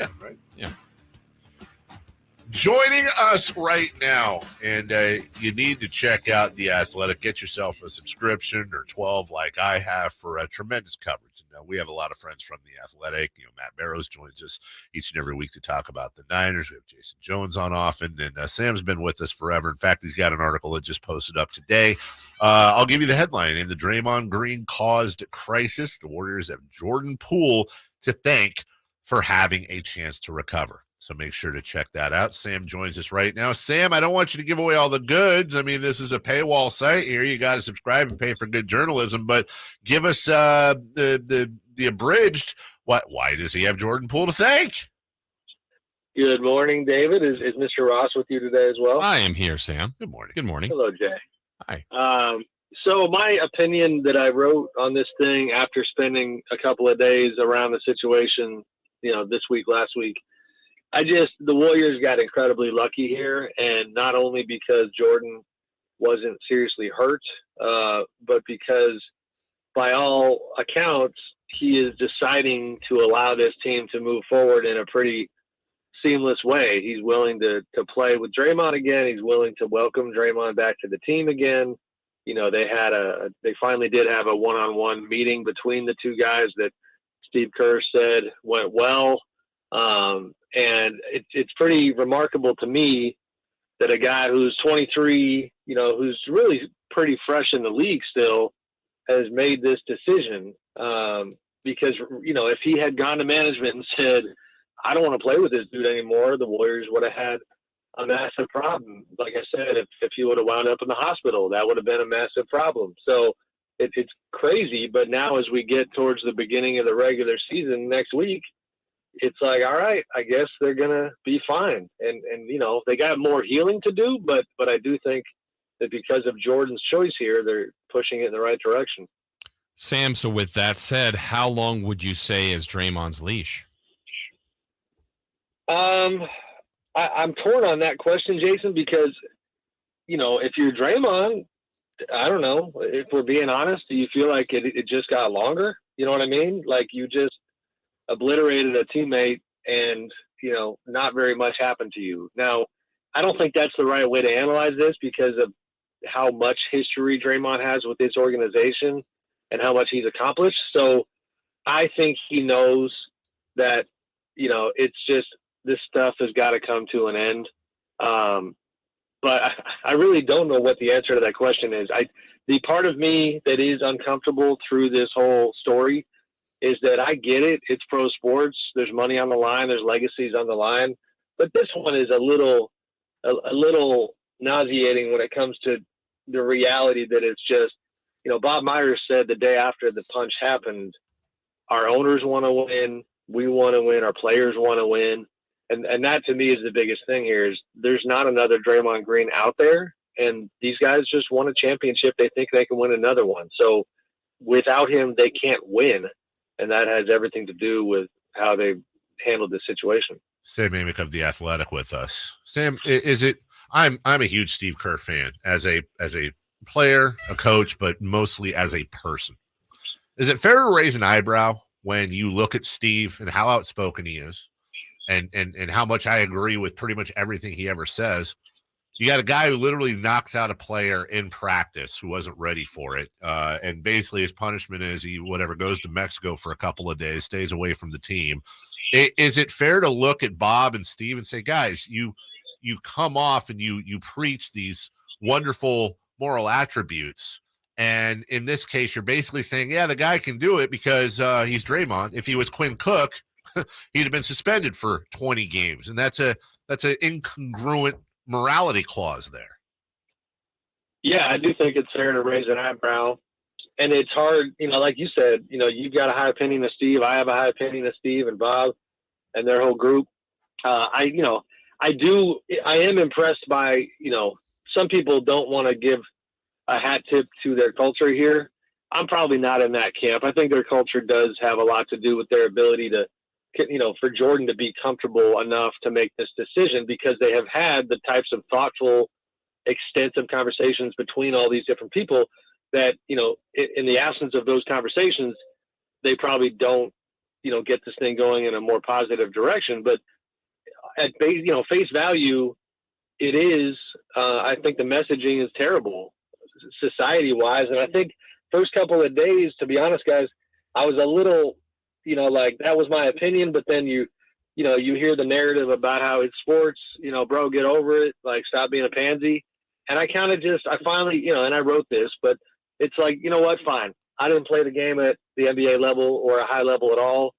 Yeah, right. Yeah. Joining us right now, and you need to check out The Athletic. Get yourself a subscription or 12 like I have for tremendous coverage. We have a lot of friends from The Athletic. Matt Barrows joins us each and every week to talk about the Niners. We have Jason Jones on often, and Sam's been with us forever. In fact, he's got an article that just posted up today. I'll give you the headline. In the Draymond Green-caused crisis, the Warriors have Jordan Poole to thank for having a chance to recover. So make sure to check that out. Sam joins us right now. Sam, I don't want you to give away all the goods. I mean, this is a paywall site here. You got to subscribe and pay for good journalism. But give us the abridged. Why does he have Jordan Poole to thank? Good morning, David. Is Mr. Ross with you today as well? I am here, Sam. Good morning. Good morning. Hello, Jay. Hi. So my opinion that I wrote on this thing after spending a couple of days around the situation, this week, last week, the Warriors got incredibly lucky here, and not only because Jordan wasn't seriously hurt, but because by all accounts, he is deciding to allow this team to move forward in a pretty seamless way. He's willing to play with Draymond again. He's willing to welcome Draymond back to the team again. They finally did have a one-on-one meeting between the two guys that Steve Kerr said went well. And it's pretty remarkable to me that a guy who's 23, who's really pretty fresh in the league still, has made this decision. Because, if he had gone to management and said, I don't want to play with this dude anymore, the Warriors would have had a massive problem. Like I said, if he would have wound up in the hospital, that would have been a massive problem. So it's crazy. But now as we get towards the beginning of the regular season next week, it's like, all right, I guess they're going to be fine. And they got more healing to do, but I do think that because of Jordan's choice here, they're pushing it in the right direction. Sam, so with that said, how long would you say is Draymond's leash? I'm torn on that question, Jason, because, if you're Draymond, I don't know, if we're being honest, do you feel like it just got longer? You know what I mean? Like you just obliterated a teammate and, not very much happened to you. Now, I don't think that's the right way to analyze this because of how much history Draymond has with this organization and how much he's accomplished. So I think he knows that, it's just, this stuff has got to come to an end. But I really don't know what the answer to that question is. The part of me that is uncomfortable through this whole story is that I get it. It's pro sports. There's money on the line. There's legacies on the line. But this one is a little nauseating when it comes to the reality that it's just, Bob Myers said the day after the punch happened, our owners want to win. We want to win. Our players want to win. And that to me is the biggest thing here is there's not another Draymond Green out there. And these guys just won a championship. They think they can win another one. So without him, they can't win. And that has everything to do with how they handled this situation. Sam Amick of The Athletic with us. Sam, I'm a huge Steve Kerr fan as a player, a coach, but mostly as a person. Is it fair to raise an eyebrow when you look at Steve and how outspoken he is? And how much I agree with pretty much everything he ever says. You got a guy who literally knocks out a player in practice who wasn't ready for it. And basically his punishment is he goes to Mexico for a couple of days, stays away from the team. Is it fair to look at Bob and Steve and say, guys, you come off and you preach these wonderful moral attributes. And in this case, you're basically saying, yeah, the guy can do it because he's Draymond. If he was Quinn Cook, he'd have been suspended for 20 games. And that's an incongruent morality clause there. Yeah, I do think it's fair to raise an eyebrow. And it's hard, like you said, you've got a high opinion of Steve. I have a high opinion of Steve and Bob and their whole group. I am impressed by, some people don't want to give a hat tip to their culture here. I'm probably not in that camp. I think their culture does have a lot to do with their ability to, for Jordan to be comfortable enough to make this decision because they have had the types of thoughtful, extensive conversations between all these different people that, in the absence of those conversations, they probably don't get this thing going in a more positive direction. But at face value, it is. I think the messaging is terrible, society-wise, and I think first couple of days, to be honest, guys, I was a little, like that was my opinion. But then you hear the narrative about how it's sports. Bro, get over it. Like, stop being a pansy. And I kind of I finally, and I wrote this, but it's like, you know what? Fine. I didn't play the game at the NBA level or a high level at all.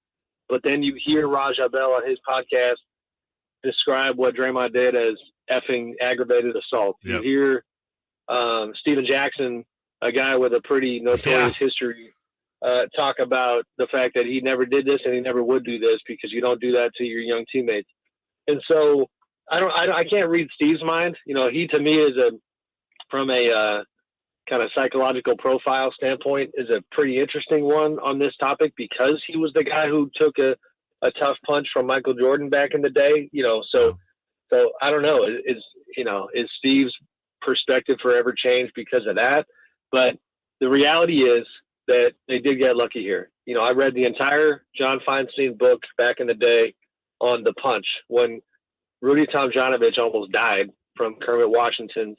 But then you hear Raja Bell on his podcast describe what Draymond did as effing aggravated assault. Yep. You hear Steven Jackson, a guy with a pretty notorious history, talk about the fact that he never did this and he never would do this because you don't do that to your young teammates. And so I can't read Steve's mind. He to me is from a kind of psychological profile standpoint is a pretty interesting one on this topic because he was the guy who took a tough punch from Michael Jordan back in the day. So I don't know. Is Steve's perspective forever changed because of that? But the reality is that they did get lucky here. I read the entire John Feinstein book back in the day on the punch when Rudy Tomjanovich almost died from Kermit Washington's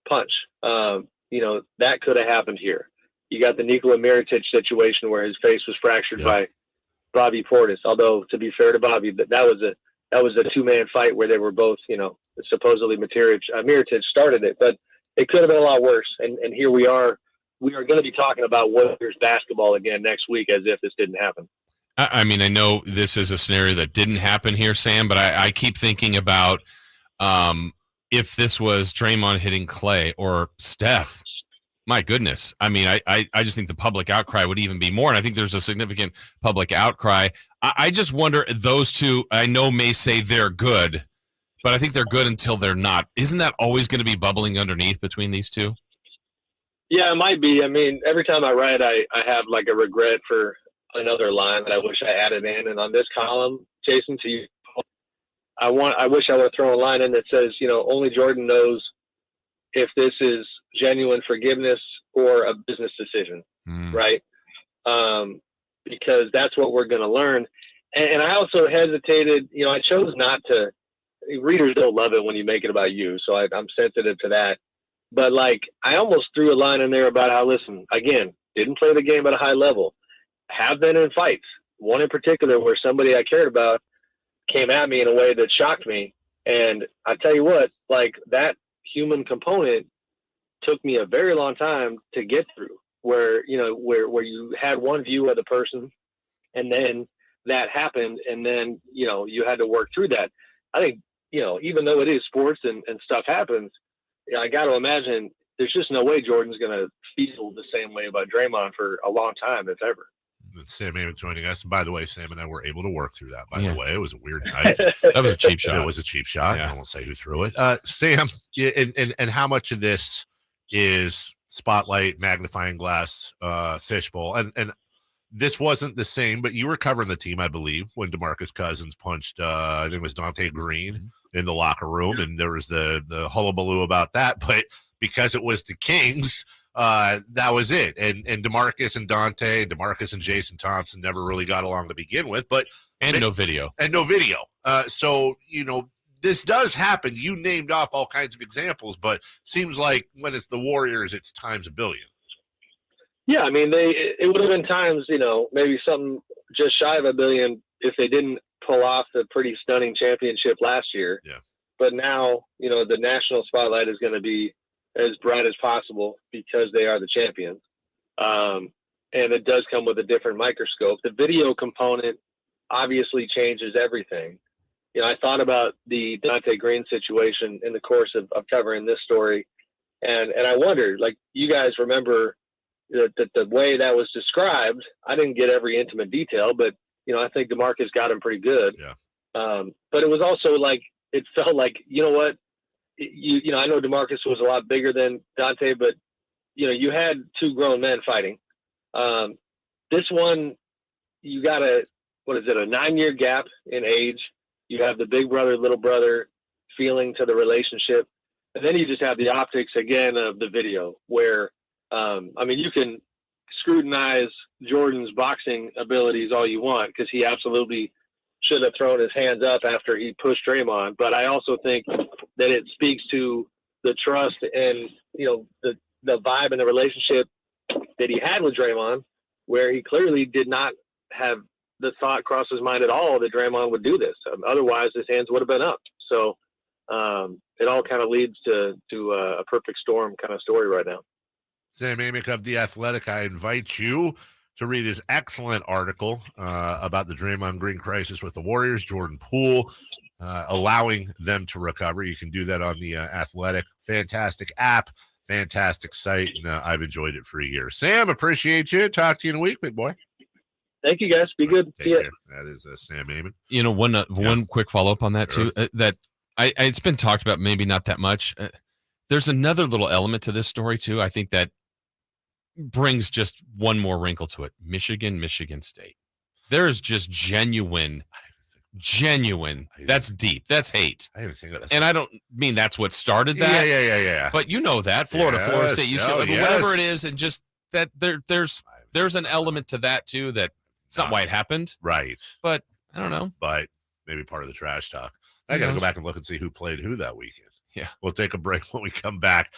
punch. That could have happened here. You got the Nikola Mirotic situation where his face was fractured by Bobby Portis. Although, to be fair to Bobby, that was a two-man fight where they were both, supposedly Mirotic started it, but it could have been a lot worse. And here we are. We are going to be talking about Warriors basketball again next week as if this didn't happen. I mean, I know this is a scenario that didn't happen here, Sam, but I keep thinking about if this was Draymond hitting Clay or Steph. My goodness. I mean, I just think the public outcry would even be more, and I think there's a significant public outcry. I just wonder, those two, I know may say they're good, but I think they're good until they're not. Isn't that always going to be bubbling underneath between these two? Yeah, it might be. I mean, every time I write, I have like a regret for another line that I wish I added in. And on this column, Jason, to you, I wish I would have thrown a line in that says, only Jordan knows if this is genuine forgiveness or a business decision, right? Because that's what we're going to learn. And I also hesitated, I chose not to. Readers don't love it when you make it about you, so I'm sensitive to that. But I almost threw a line in there about how, listen, again, didn't play the game at a high level, have been in fights. One in particular where somebody I cared about came at me in a way that shocked me. And I tell you what, that human component took me a very long time to get through, where you had one view of the person and then that happened. And then, you had to work through that. I think, even though it is sports and stuff happens, I got to imagine there's just no way Jordan's going to feel the same way about Draymond for a long time, if ever. Sam Amick joining us. And by the way, Sam and I were able to work through that. By the way, it was a weird night. That was a cheap shot. It was a cheap shot. I won't say who threw it. Sam, and how much of this is spotlight, magnifying glass, fishbowl? And this wasn't the same, but you were covering the team, I believe, when DeMarcus Cousins punched, I think it was Dante Green in the locker room, and there was the hullabaloo about that. But because it was the Kings, that was it. And DeMarcus and Dante, DeMarcus and Jason Thompson never really got along to begin with. No video. So, this does happen. You named off all kinds of examples, but seems like when it's the Warriors, it's times a billion. Yeah, I mean, it would have been times, maybe something just shy of a billion if they didn't pull off the pretty stunning championship last year. Yeah. But now, the national spotlight is going to be as bright as possible because they are the champions. And it does come with a different microscope. The video component obviously changes everything. I thought about the Dante Green situation in the course of covering this story. And I wondered, you guys remember the way that was described. I didn't get every intimate detail, but I think DeMarcus got him pretty good. Yeah. But it was also it felt like, you know what, I know DeMarcus was a lot bigger than Dante, but you had two grown men fighting. This one, you got a 9-year gap in age. You have the big brother, little brother feeling to the relationship. And then you just have the optics again of the video where, you can scrutinize Jordan's boxing abilities all you want, because he absolutely should have thrown his hands up after he pushed Draymond. But I also think that it speaks to the trust and, the vibe and the relationship that he had with Draymond, where he clearly did not have the thought cross his mind at all that Draymond would do this. Otherwise, his hands would have been up. So it all kind of leads to a perfect storm kind of story right now. Sam Amick of The Athletic, I invite you to read his excellent article about the Draymond Green crisis with the Warriors, Jordan Poole, allowing them to recover. You can do that on The Athletic. Fantastic app, fantastic site, and I've enjoyed it for a year. Sam, appreciate you. Talk to you in a week, big boy. Thank you, guys. Be good. Take care. That is Sam Amick. One quick follow-up on that, too, that it's been talked about, maybe not that much. There's another little element to this story, too. I think that brings just one more wrinkle to it. Michigan State. There is just genuine. That's deep. That's hate. I didn't think of that. And I don't mean that's what started that. Yeah. But that Florida State, whatever it is, and just that there's an element to that too. That it's not why it happened, right? But I don't know. But maybe part of the trash talk. I got to go back and look and see who played who that weekend. Yeah. We'll take a break when we come back.